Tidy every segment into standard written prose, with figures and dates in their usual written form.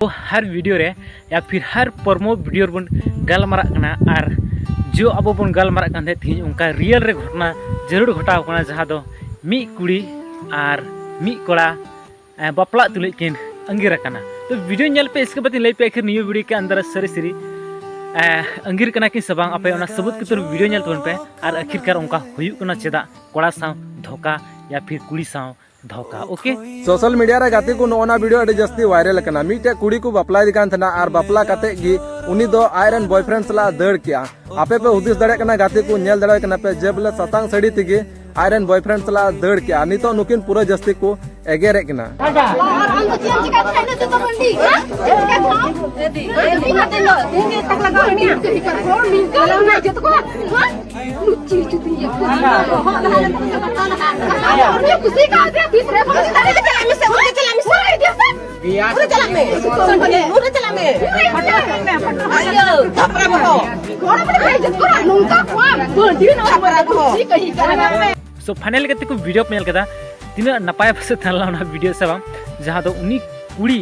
तो हर वीडियो रे या फिर हर प्रमो वीडियो बन गलमारा कना और जो अब बन गलमारा कान थी उनका रियल रे घटना जरूर घटाव कना जहाँ दो मी कुड़ी और मी कोड़ा बापला तुले किन अंगीर कना। तो वीडियो नेल पे इसके बाद लई पे आखिर न्यू वीडियो के अंदर सरी सरी अंगीर कना कि सबंग आपे ओना सबूत के तुर वीडियो नेल तोन पे और आखिरकार उनका हुयु कना चेदा कोड़ा साव धोखा या फिर कुड़ी साव धोखा। ओके सोशल मीडिया रे गाते को नोना वीडियो अड़ी जस्ती वायरल कना। मिटे कुड़ी को बापला दिकान थना और बापला काते गी उनी दो आयरन बॉयफ्रेंड सला दड़ किया। आपे पे हुदिस दड़े कना गाते को नेल दड़े कना पे जब ले सतांग सड़ी तिगे आयरन बॉयफ्रेंड सला दड़ किया। नितो नुकिन पूरा जस्ती को एगेरे कना। सो फाइनल करते को वीडियो पे नेल तीना नपाय पासे थाला वीडियो से बाम जहाँ तो उनी कुड़ी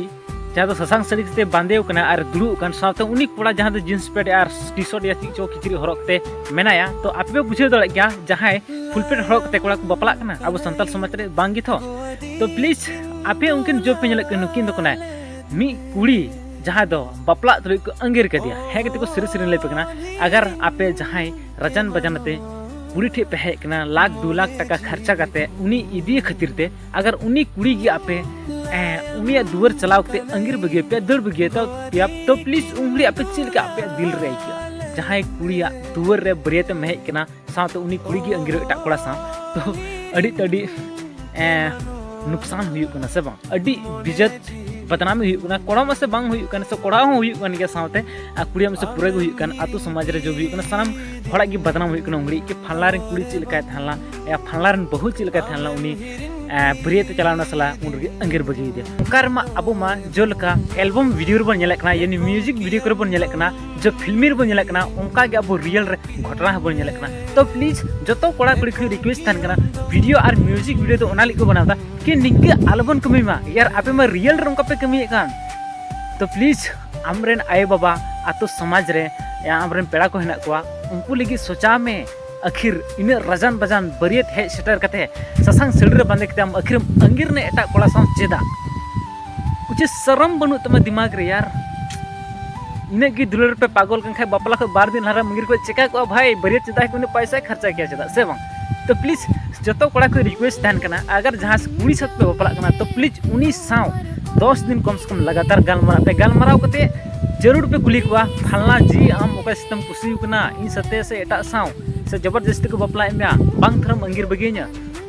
जहाँ तो ससांग साड़ी से बांधे कना और दुड़ू कन साथ उनी कोड़ा जहाँ तो जींस पैंट और टी शर्ट या चो किचरी हरकते मेनाया। तो आप पे बुझे दड़े गया जहाँ फुल पैंट हरकते कोड़ा को बपला कना अब संताल समाज रे बांगी थो। तो प्लीज आपे उनकिन जो पे नेल नुकिन दो कना मी कुड़ी जहाँ दो बपला तुले को अंगीर कर दिया है कि को सिर सिर ले पे कना। अगर आपे जहाँ रजन बजानते कुड़ी ठे पे हेकना लाख 2 लाख टका खर्चा करते उनी इदी खातिर ते अगर उनी कुड़ी गी आपे उनी दुवर चलाव ते अंगीर बगे पे दड़ बगे तो प्लीज उंगली आपे चिल के आपे दिल रे किया जहां कुड़ी दुवर रे बरियते में हेकना साथ उनी कुड़ी गी अंगीर एटा कोड़ा सा तो अड़ी तड़ी नुकसान हुई कना से बांग अड़ी बिजत बदनामी हुई कना कोड़ा में से बांग हुई कना से कोड़ा हो हुई कन के साथे कुड़िया में से पूरा हुई कन आतु समाज रे जो हुई कना सानम हड़ा की बदनाम हुई कना उंगली के फल्ला रे कुड़ी चिल का थाला या फल्ला रे बहु चिल का थाला उनी बरियते चलावना सला उन अंगीर बगी दे उनकार मा अब मा जोलका एल्बम वीडियो बन नेले कना यानी म्यूजिक वीडियो करे बन नेले कना जो फिल्मी बन नेले कना उनका के अब रियल रे घटना बन नेले कना। तो प्लीज जतो कोड़ा कुड़ी को रिक्वेस्ट थान कना वीडियो और म्यूजिक वीडियो तो ओना लिको बनावदा कि निके आलबन कमी मा यार आपे मा रियल रे उनका पे कमी कान। तो प्लीज आमरेन आए बाबा आतो समाज रे या आमरेन पेड़ा को हेना कोआ उनको लगी सोचा में आखिर इन रजान बजान बरियत है सेटर कते ससांग सिलरे बांधे कते हम आखिर अंगीर ने एटा कोड़ा साम चेदा कुछ शर्म बनु तमा दिमाग रे यार इने की दुलर पे पागल कन खाय बापला को 12 दिन हरा मंगीर को चेका को भाई बरियत चेदा कोने पैसा खर्चा किया चेदा से बांग। तो प्लीज जतो कोड़ा को रिक्वेस्ट थान कना अगर जहां कुड़ी साथ पे बापला कना तो प्लीज उनी साव 10 दिन कम से कम लगातार गालमाराव कते जरूर पे कुली को फलना जी आम ओका सिस्टम कुसी कना इन सते से एटा साव से जबरदस्ती को बापला एमया बांग थरम अंगीर बगेኛ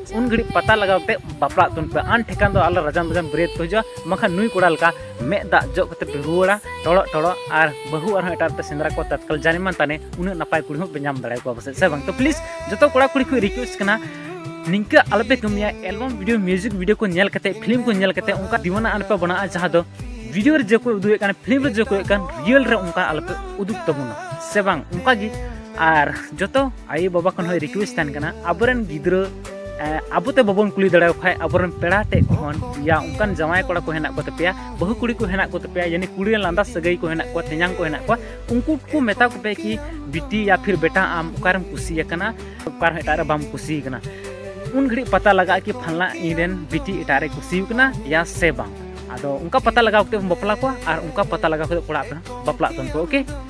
उन घड़ी पता लगाते बापला तुन पे आन ठेकान दो आला रजान बजान बरियत को जा मखा नुई कोड़ा लका मे दा जो कते पे रुवाड़ा टोड़ो टोड़ो और बहु और एटार पे सेंद्रा को तत्काल जाने मान ताने उन नपाय कुड़ी हो पे नाम दड़ाय को बसे से बांग। तो प्लीज जतो कोड़ा कुड़ी को रिक्वेस्ट कना निंका अलपे कमिया एल्बम वीडियो म्यूजिक वीडियो को नेल कते फिल्म को नेल कते उनका दीवाना अनपे बना जहां दो वीडियो रे जो को उदुए कान फिल्म रे जो को कान रियल रे उनका अलपे उदुक तबुना से बांग उनका गी और जतो आई बाबा खन रिक्वेस्ट थान कना अबरन गिद्रो आबुते बबन कुली दड़ाव खाय अबरन पेड़ा टे खन या उनकान जमाय कोड़ा को हेना को तपेया बहु कुड़ी को हेना को तपेया यानी कुड़ी लांदा सगई को हेना को तेजांग को हेना को उनको को मेता को पे कि बिटी या फिर बेटा आम उकारम कुसी कना उकार हेटारे बाम कुसी कना उन घड़ी पता लगा कि फलना इरेन बिटी एटारे कुसी कना या से बांग आदो उनका पता लगाव के बपला को और उनका पता लगा के कोड़ा पे बपला तन को। ओके।